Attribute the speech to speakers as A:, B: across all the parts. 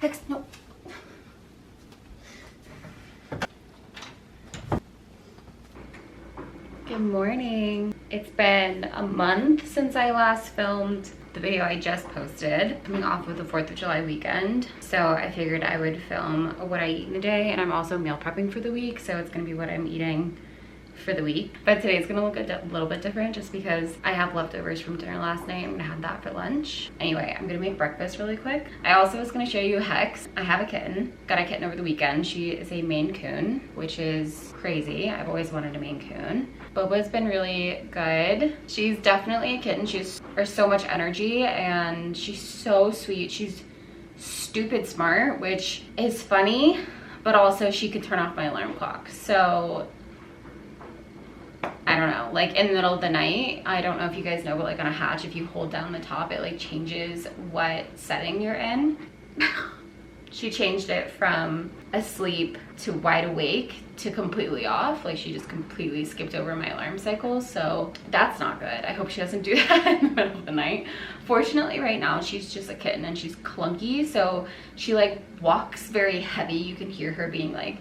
A: Hex, no. Good morning. It's been a month since I last filmed the video I just posted, coming off of the 4th of July weekend. So I figured I would film what I eat in a day, and I'm also meal prepping for the week, so it's gonna be what I'm eating for the week. But today's gonna look a little bit different just because I have leftovers from dinner last night. I'm gonna have that for lunch. Anyway, I'm gonna make breakfast really quick. I also was gonna show you Hex. I have a kitten. Got a kitten over the weekend. She is a Maine Coon, which is crazy. I've always wanted a Maine Coon. Boba's been really good. She's definitely a kitten. She's so much energy and she's so sweet. She's stupid smart, which is funny, but also she could turn off my alarm clock. So I don't know, like in the middle of the night, I don't know if you guys know, but like on a hatch, if you hold down the top, it like changes what setting you're in. She changed it from asleep to wide awake to completely off. Like she just completely skipped over my alarm cycle. So that's not good. I hope she doesn't do that in the middle of the night. Fortunately right now she's just a kitten and she's clunky. So she like walks very heavy. You can hear her being like,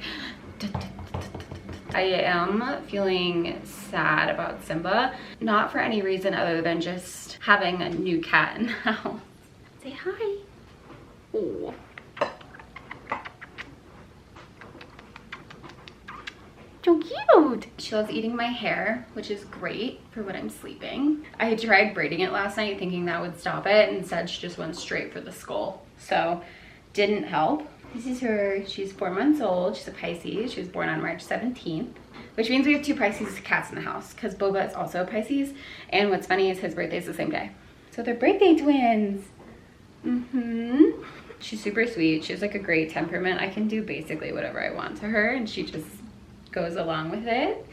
A: I am feeling sad about Simba. Not for any reason other than just having a new cat in the house. Say hi. Oh. So cute. She loves eating my hair, which is great for when I'm sleeping. I tried braiding it last night thinking that would stop it. Instead, she just went straight for the skull. So didn't help. This is her. She's 4 months old. She's a Pisces. She was born on March 17th, which means we have 2 Pisces cats in the house because Boba is also a Pisces. And what's funny is his birthday is the same day. So they're birthday twins. She's super sweet. She has like a great temperament. I can do basically whatever I want to her and she just goes along with it.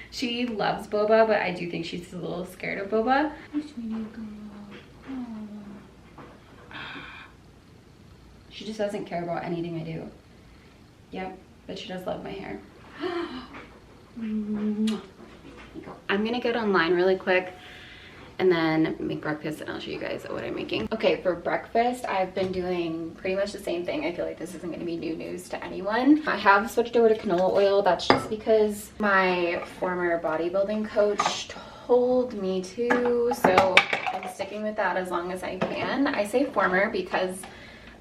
A: She loves Boba, but I do think she's a little scared of Boba. She just doesn't care about anything I do. Yep, but she does love my hair. I'm gonna get online really quick and then make breakfast and I'll show you guys what I'm making. Okay, for breakfast, I've been doing pretty much the same thing. I feel like this isn't gonna be new news to anyone. I have switched over to canola oil. That's just because my former bodybuilding coach told me to, so I'm sticking with that as long as I can. I say former because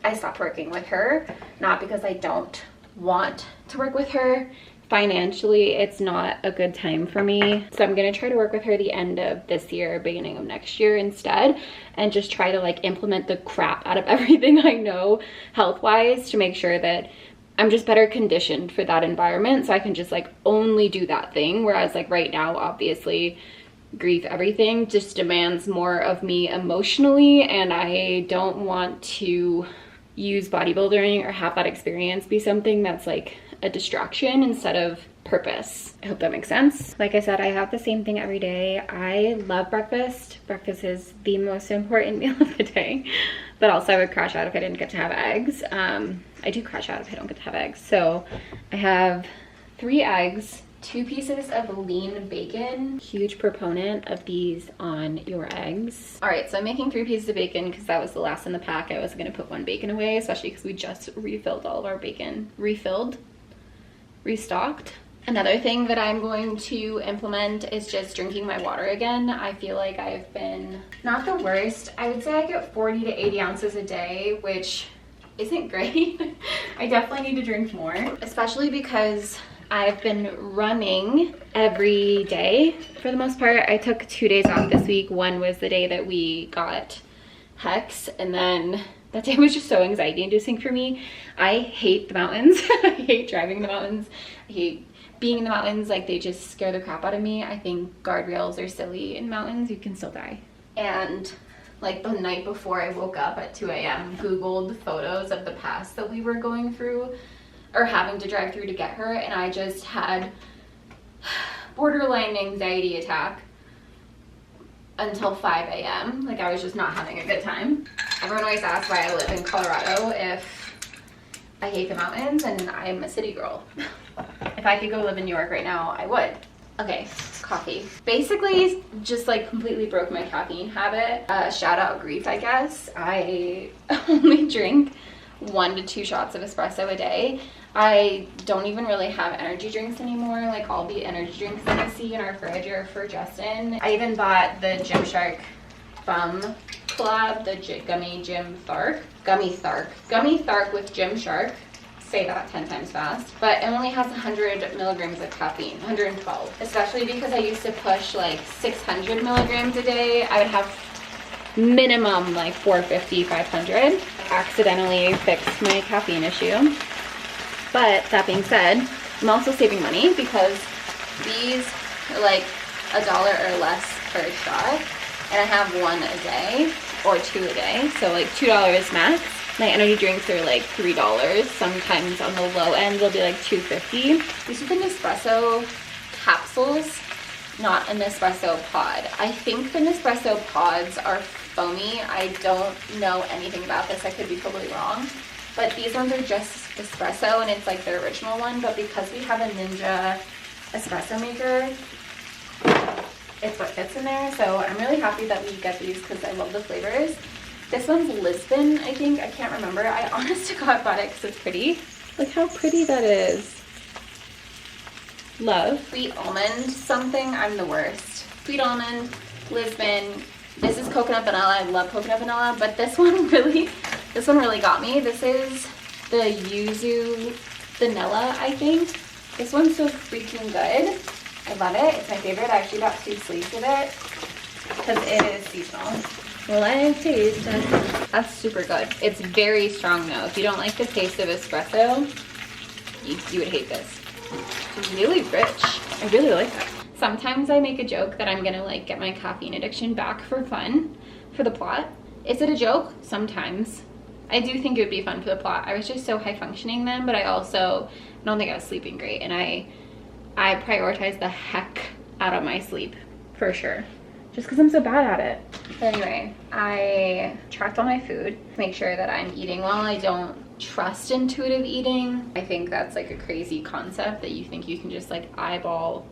A: I stopped working with her, not because I don't want to work with her. Financially, it's not a good time for me. So I'm gonna try to work with her the end of this year, beginning of next year instead, and just try to like implement the crap out of everything I know health-wise to make sure that I'm just better conditioned for that environment so I can just like only do that thing. Whereas like right now, obviously, grief, everything just demands more of me emotionally, and I don't want to use bodybuilding or have that experience be something that's like a distraction instead of purpose. I hope that makes sense. Like I said, I have the same thing every day. I love breakfast. Breakfast is the most important meal of the day, but also I would crash out if I didn't get to have eggs. I do crash out if I don't get to have eggs. So I have 3 eggs, 2 pieces of lean bacon. Huge proponent of these on your eggs. All right, so I'm making 3 pieces of bacon because that was the last in the pack. I was gonna put 1 bacon away, especially because we just refilled all of our bacon. Restocked. Another thing that I'm going to implement is just drinking my water again. I feel like I've been not the worst. I would say I get 40 to 80 ounces a day, which isn't great. I definitely need to drink more, especially because I've been running every day for the most part. I took 2 days off this week. One was the day that we got Hex, and then that day was just so anxiety inducing for me. I hate the mountains. I hate driving the mountains. I hate being in the mountains. Like they just scare the crap out of me. I think guardrails are silly in mountains. You can still die. And like the night before I woke up at 2 a.m. Googled photos of the pass that we were going through or having to drive through to get her, and I just had borderline anxiety attack until 5 a.m. Like I was just not having a good time. Everyone always asks why I live in Colorado if I hate the mountains, and I'm a city girl. If I could go live in New York right now, I would. Okay, coffee. Basically, just like completely broke my caffeine habit. Shout out grief, I guess. I only drink 1 to 2 shots of espresso a day. I don't even really have energy drinks anymore. Like all the energy drinks that I see in our fridge are for Justin. I even bought the Gymshark Bum collab, the Gummy Thark with Gymshark. Say that 10 times fast. But it only has 100 milligrams of caffeine, 112. Especially because I used to push like 600 milligrams a day. I would have minimum like 450, 500. Accidentally fixed my caffeine issue. But that being said, I'm also saving money because these are like $1 or less per shot. And I have 1 a day or 2 a day. So like $2 max. My energy drinks are like $3. Sometimes on the low end, they'll be like $2.50. These are the Nespresso capsules, not a Nespresso pod. I think the Nespresso pods are foamy. I don't know anything about this. I could be totally wrong. But these ones are just espresso and it's like the original one. But because we have a Ninja espresso maker, it's what fits in there. So I'm really happy that we get these because I love the flavors. This one's Lisbon, I think. I can't remember. I honest to God bought it because it's pretty. Look how pretty that is. Love. Sweet almond something. I'm the worst. Sweet almond, Lisbon. This is coconut vanilla. I love coconut vanilla, but this one really got me. This is the yuzu vanilla, I think. This one's so freaking good. I love it. It's my favorite. I actually got 2 sleeves of it because it is seasonal. Well, I taste it. That's super good. It's very strong though. If you don't like the taste of espresso, you would hate this. It's really rich. I really like that. Sometimes I make a joke that I'm gonna like get my caffeine addiction back for fun, for the plot. Is it a joke? Sometimes. I do think it would be fun for the plot. I was just so high functioning then, but I also don't think I was sleeping great, and I prioritize the heck out of my sleep, for sure. Just because I'm so bad at it. But anyway, I tracked all my food to make sure that I'm eating well. I don't trust intuitive eating. I think that's like a crazy concept that you think you can just like eyeball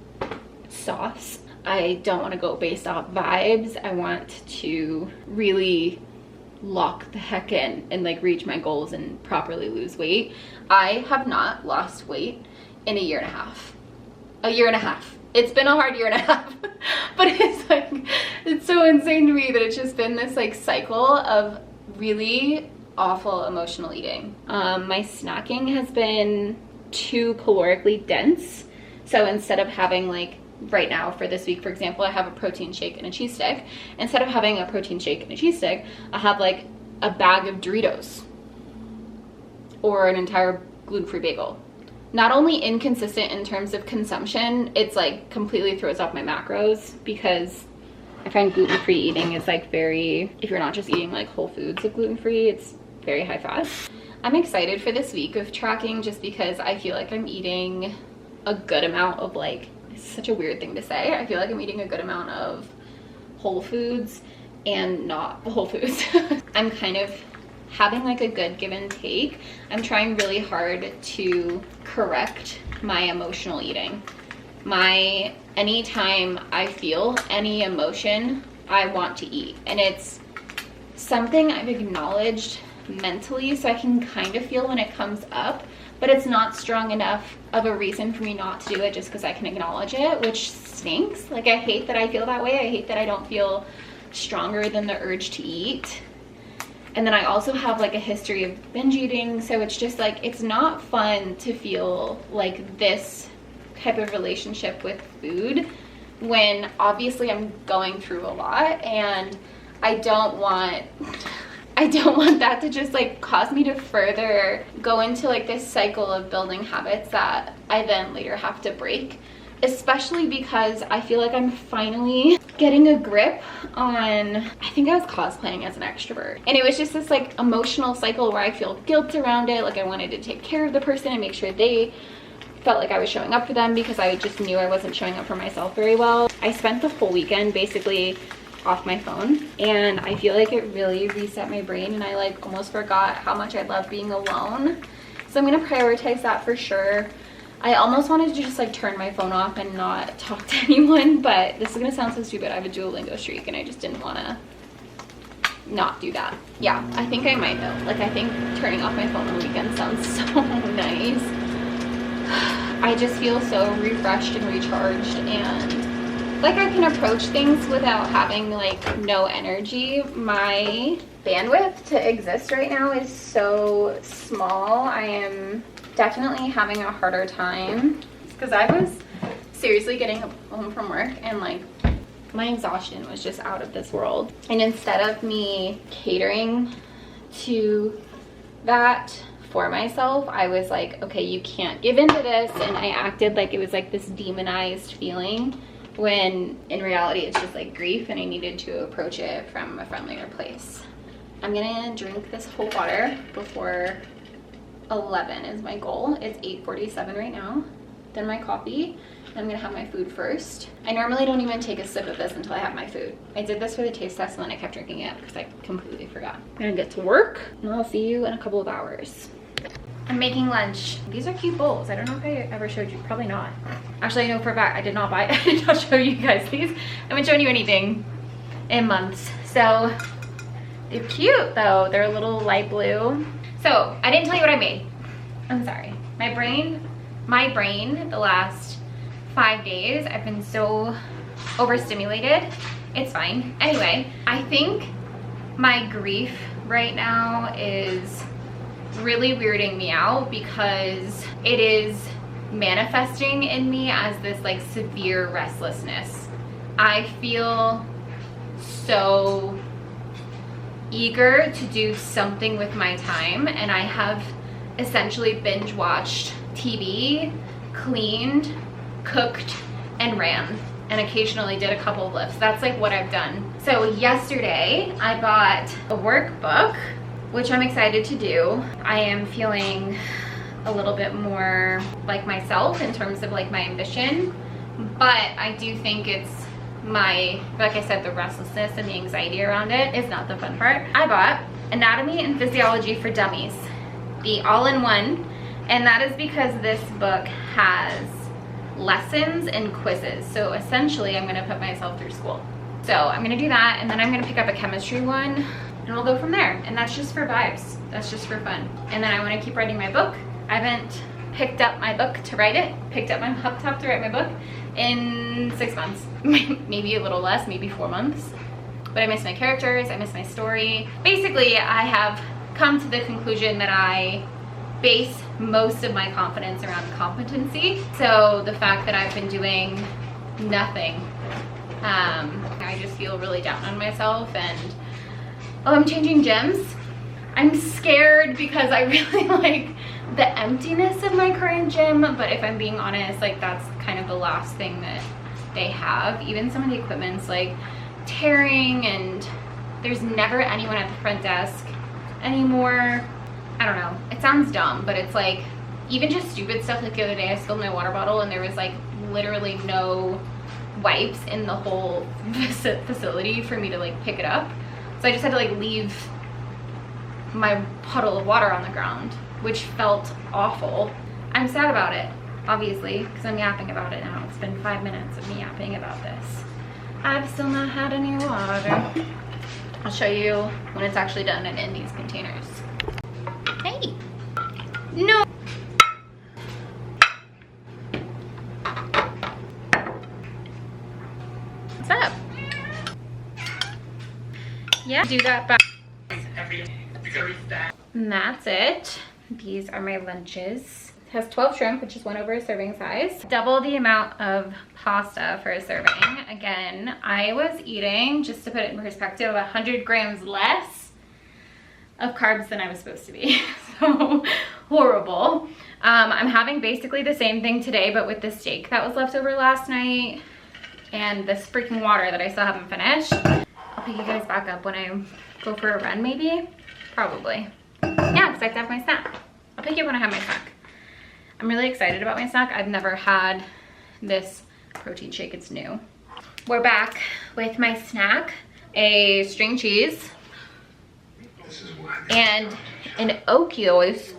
A: sauce. I don't want to go based off vibes. I want to really lock the heck in and like reach my goals and properly lose weight. I have not lost weight in a year and a half. A year and a half. It's been a hard year and a half, but it's like, it's so insane to me that it's just been this like cycle of really awful emotional eating. My snacking has been too calorically dense. So instead of having like, right now for this week, for example, I have a protein shake and a cheese stick. Instead of having a protein shake and a cheese stick, I have like a bag of Doritos or an entire gluten-free bagel. Not only inconsistent in terms of consumption, it's like completely throws off my macros because I find gluten-free eating is like very, if you're not just eating like whole foods of gluten-free, it's very high fat. I'm excited for this week of tracking just because I feel like I'm eating a good amount of like, it's such a weird thing to say. I feel like I'm eating a good amount of whole foods and not whole foods. I'm kind of having like a good give and take. I'm trying really hard to correct my emotional eating. Anytime I feel any emotion, I want to eat. And it's something I've acknowledged mentally, so I can kind of feel when it comes up, but it's not strong enough of a reason for me not to do it just because I can acknowledge it, which stinks. Like I hate that I feel that way. I hate that I don't feel stronger than the urge to eat. And then I also have like a history of binge eating, so it's just like, it's not fun to feel like this type of relationship with food when obviously I'm going through a lot, and I don't want that to just like cause me to further go into like this cycle of building habits that I then later have to break. Especially because I feel like I'm finally getting a grip on, I think I was cosplaying as an extrovert. And it was just this like emotional cycle where I feel guilt around it. Like I wanted to take care of the person and make sure they felt like I was showing up for them because I just knew I wasn't showing up for myself very well. I spent the whole weekend basically off my phone, and I feel like it really reset my brain, and I like almost forgot how much I love being alone. So I'm gonna prioritize that for sure. I almost wanted to just like turn my phone off and not talk to anyone, but this is gonna sound so stupid. I have a Duolingo streak and I just didn't wanna not do that. Yeah, I think I might though. Like, I think turning off my phone on the weekend sounds so nice. I just feel so refreshed and recharged, and like I can approach things without having like no energy. My bandwidth to exist right now is so small. I am definitely having a harder time because I was seriously getting home from work and like my exhaustion was just out of this world. And instead of me catering to that for myself, I was like, okay, you can't give into this. And I acted like it was like this demonized feeling, when in reality it's just like grief, and I needed to approach it from a friendlier place. I'm gonna drink this whole water before 11 is my goal. It's 8:47 right now. Then my coffee. I'm gonna have my food first. I normally don't even take a sip of this until I have my food. I did this for the taste test and then I kept drinking it because I completely forgot. I'm gonna get to work and I'll see you in a couple of hours. I'm making lunch. These are cute bowls. I don't know if I ever showed you, probably not. Actually, I know for a fact I did not buy, I did not show you guys these. I haven't shown you anything in months. So they're cute though. They're a little light blue. So I didn't tell you what I made. I'm sorry. My brain the last 5 days, I've been so overstimulated. It's fine. Anyway, I think my grief right now is really weirding me out because it is manifesting in me as this like severe restlessness. I feel so eager to do something with my time, and I have essentially binge watched TV, cleaned, cooked, and ran, and occasionally did a couple of lifts. That's like what I've done. So yesterday I bought a workbook, which I'm excited to do. I am feeling a little bit more like myself in terms of like my ambition, but I do think it's my, like I said, the restlessness and the anxiety around it is not the fun part. I bought Anatomy and Physiology for Dummies, the all-in-one, and that is because this book has lessons and quizzes. So essentially I'm gonna put myself through school. So I'm gonna do that, and then I'm gonna pick up a chemistry one, and we'll go from there. And that's just for vibes. That's just for fun. And then I wanna keep writing my book. I haven't picked up my book to write it, picked up my laptop to write my book in 6 months. Maybe a little less, maybe 4 months. But I miss my characters, I miss my story. Basically, I have come to the conclusion that I base most of my confidence around competency. So the fact that I've been doing nothing, I just feel really down on myself. And oh, I'm changing gyms. I'm scared because I really like the emptiness of my current gym, but if I'm being honest, like that's kind of the last thing that they have. Even some of the equipment's like tearing, and there's never anyone at the front desk anymore. I don't know, it sounds dumb, but it's like even just stupid stuff. Like the other day I spilled my water bottle and there was like literally no wipes in the whole facility for me to like pick it up. So I just had to like leave my puddle of water on the ground, which felt awful. I'm sad about it, obviously, because I'm yapping about it now. It's been 5 minutes of me yapping about this. I've still not had any water. I'll show you when it's actually done and in these containers. Hey! No! What's up? Yeah, do that back. And that's it. These are my lunches. It has 12 shrimp, which is 1 over a serving size. Double the amount of pasta for a serving. Again, I was eating, just to put it in perspective, 100 grams less of carbs than I was supposed to be. So horrible. I'm having basically the same thing today, but with the steak that was left over last night and this freaking water that I still haven't finished. I'll pick you guys back up when I go for a run, maybe. Probably. Yeah, because I have to have my snack. I'll pick you up when I have my snack. I'm really excited about my snack. I've never had this protein shake. It's new. We're back with my snack. A string cheese. And an Oikos.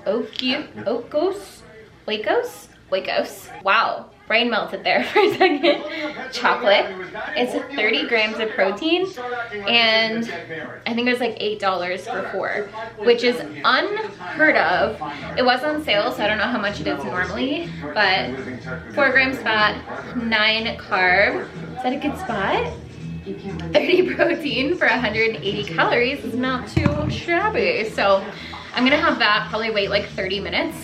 A: Wow. brain melted there for a second. Chocolate. It's 30 grams of protein, and I think it was like $8 for 4, which is unheard of. It was on sale, so I don't know how much it is normally, but 4 grams fat, 9 carb. Is that a good spot? 30 protein for 180 calories is not too shabby. So I'm gonna have that, probably wait like 30 minutes,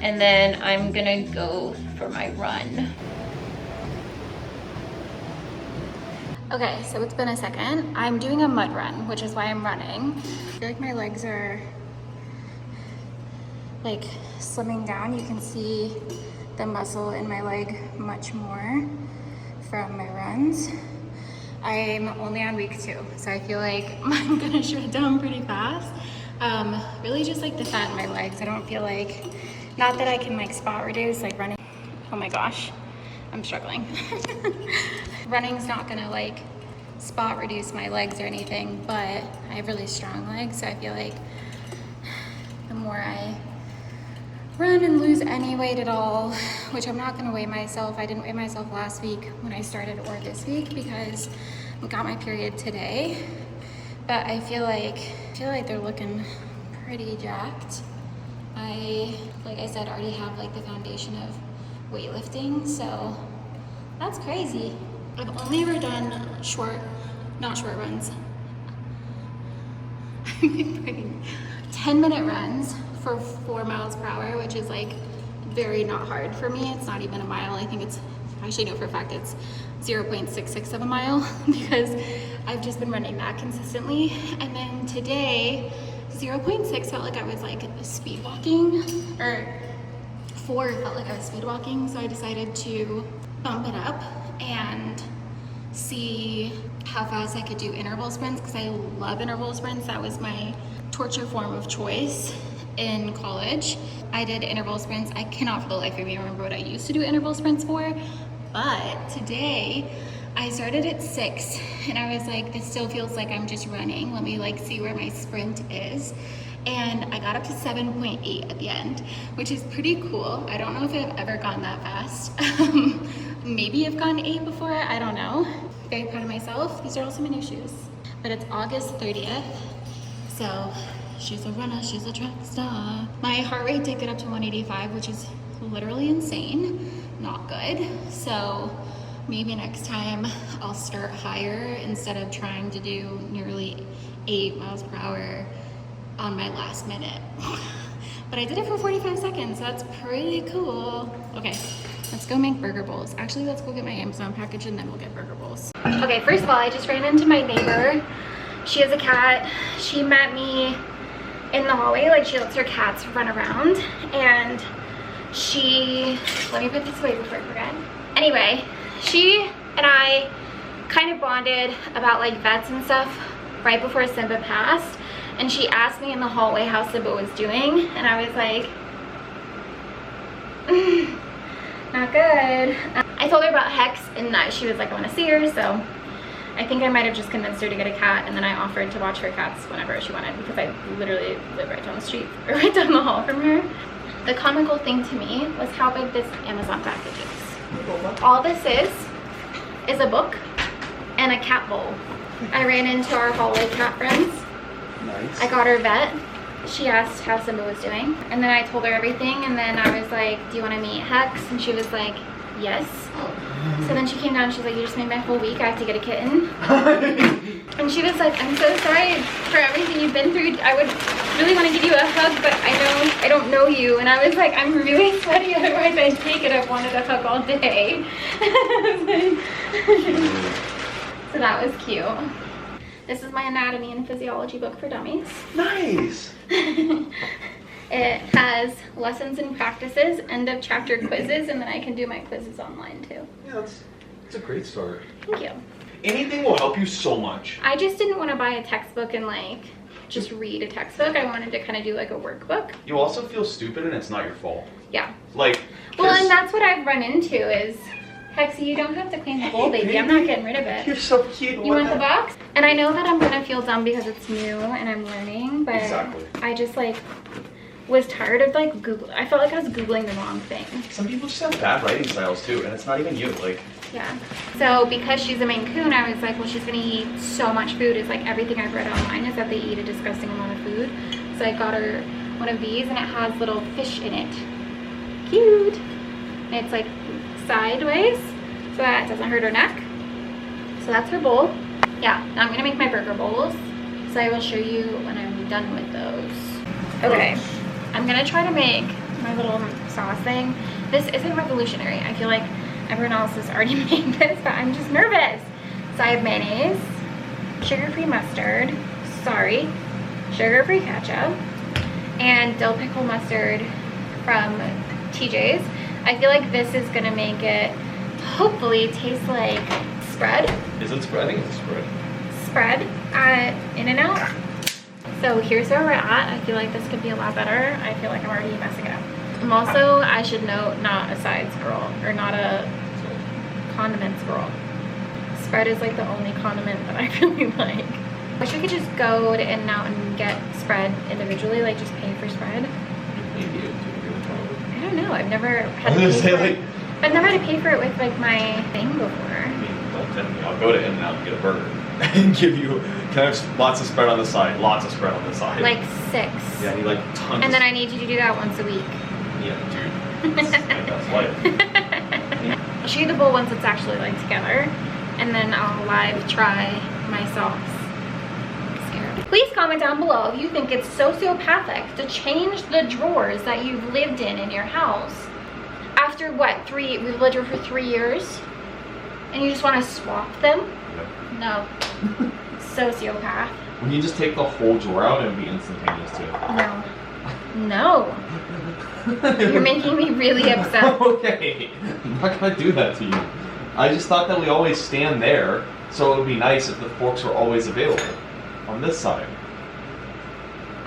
A: and then I'm gonna go for my run. Okay, so it's been a second. I'm doing a mud run, which is why I'm running. I feel like my legs are like slimming down. You can see the muscle in my leg much more from my runs. I'm only on week 2, so I feel like I'm gonna shred down pretty fast. Really just like the fat in my legs. I don't feel like, not that I can like spot reduce, like running. Oh my gosh, I'm struggling. Running's not gonna like spot reduce my legs or anything, but I have really strong legs, so I feel like the more I run and lose any weight at all, which I'm not gonna weigh myself. I didn't weigh myself last week when I started or this week because I got my period today, but I feel like they're looking pretty jacked. Like I said, already have like the foundation of weightlifting, so that's crazy. I've only ever done not short runs. 10-minute runs for 4 miles per hour, which is like very not hard for me. It's not even a mile. I think it's, actually no, for a fact it's 0.66 of a mile because I've just been running that consistently. And then today, 0.6 felt like I was like speed walking, or 4 felt like I was speed walking. So I decided to bump it up and see how fast I could do interval sprints, because I love interval sprints. That was my torture form of choice in college. I did interval sprints. I cannot for the life of me remember what I used to do interval sprints for, but today I started at 6 and I was like, this still feels like I'm just running. Let me like see where my sprint is. And I got up to 7.8 at the end, which is pretty cool. I don't know if I've ever gone that fast. Maybe I've gone 8 before, I don't know. Very proud of myself. These are also my new shoes. But it's August 30th, so she's a runner, she's a track star. My heart rate did get up to 185, which is literally insane, not good. So maybe next time I'll start higher instead of trying to do nearly 8 miles per hour on my last minute. But I did it for 45 seconds, so that's pretty cool. Okay, let's go make burger bowls. Actually, let's go get my Amazon package and then we'll get burger bowls. Okay, first of all, I just ran into my neighbor. She has a cat. She met me in the hallway, like she lets her cats run around, and she, let me put this away before I forget. Anyway, she and I kind of bonded about like vets and stuff right before Simba passed, and she asked me in the hallway how Simba was doing, and I was like, not good. I told her about Hex, and she was like, I want to see her, so I think I might have just convinced her to get a cat, and then I offered to watch her cats whenever she wanted, because I literally live right down the street, or right down the hall from her. The comical thing to me was how big this Amazon package is. All this is a book and a cat bowl. I ran into our hallway cat friends. Nice. I got her vet. She asked how Simba was doing, and then I told her everything, and then I was like, do you want to meet Hex? And she was like, yes. So then she came down, she's like, you just made my whole week, I have to get a kitten. And she was like, I'm so sorry for everything you've been through. I would really want to give you a hug, but I don't know you. And I was like, I'm really sweaty, otherwise I'd take it. I've wanted a hug all day. So that was cute. This is my anatomy and physiology book for dummies. Nice. It has lessons and practices, end of chapter quizzes, and then I can do my quizzes online too.
B: Yeah, that's a great start.
A: Thank you.
B: Anything will help you so much.
A: I just didn't want to buy a textbook and like just read a textbook. I wanted to kind of do like a workbook.
B: You also feel stupid and it's not your fault.
A: Yeah.
B: Like,
A: well, and that's what I've run into is, Hexy, you don't have to clean the bowl, baby. I'm not getting rid of it.
B: You're so cute.
A: You want the box? And I know that I'm gonna feel dumb because it's new and I'm learning, but exactly. I just like, was tired of like Google. I felt like I was Googling the wrong thing.
B: Some people just have bad writing styles too, and it's not even you. Like,
A: yeah. So because she's a Maine Coon, I was like, well, she's gonna eat so much food. It's like everything I've read online is that they eat a disgusting amount of food. So I got her one of these, and it has little fish in it. Cute. And it's like sideways, so that it doesn't hurt her neck. So that's her bowl. Yeah, now I'm gonna make my burger bowls. So I will show you when I'm done with those. Okay, I'm gonna try to make my little sauce thing. This isn't revolutionary. I feel like everyone else has already made this, but I'm just nervous. So I have mayonnaise, sugar-free mustard, sugar-free ketchup, and dill pickle mustard from TJ's. I feel like this is gonna make it hopefully taste like spread.
B: is it spread? I think it's a spread.
A: Spread at In-N-Out. So here's where we're at. I feel like this could be a lot better. I feel like I'm already messing it up. I'm also, I should note, not a sides girl, or not a condiments girl. Spread is like the only condiment that I really like. I wish we could just go to In-N-Out and get spread individually, like just pay for spread. I don't know. I've never had to pay for it. I've never had to pay for it with like my thing before.
B: I mean, don't tempt me. I'll go to In-N-Out and get a burger and give you. Can I have lots of spread on the side? Lots of spread on the side.
A: Like 6.
B: Yeah, I need like tons.
A: And then I need you to do that once a week.
B: Yeah, dude. That's life.
A: I'll show you the bowl once it's actually like together, and then I'll live try my sauce. I'm scared. Please comment down below if you think it's sociopathic to change the drawers that you've lived in your house. After what, we've lived here for 3 years, and you just want to swap them?
B: Yep.
A: No. Sociopath.
B: When you just take the whole drawer out, it would be instantaneous too.
A: No. No. You're making me really upset.
B: Okay, I'm not gonna do that to you. I just thought that we always stand there, so it would be nice if the forks were always available on this side.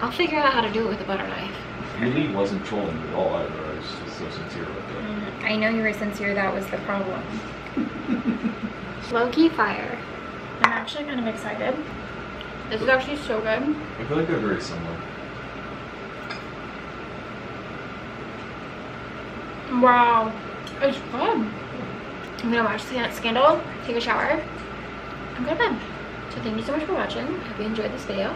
A: I'll figure out how to do it with a butter knife.
B: Really wasn't trolling you at all either. I was just so sincere with it.
A: I know you were sincere, that was the problem. Low-key fire. I'm actually kind of excited. This is actually so good.
B: I feel like they're very similar.
A: Wow, it's good. I'm gonna watch Scandal, take a shower, and go to bed. So thank you so much for watching. I hope you enjoyed this video.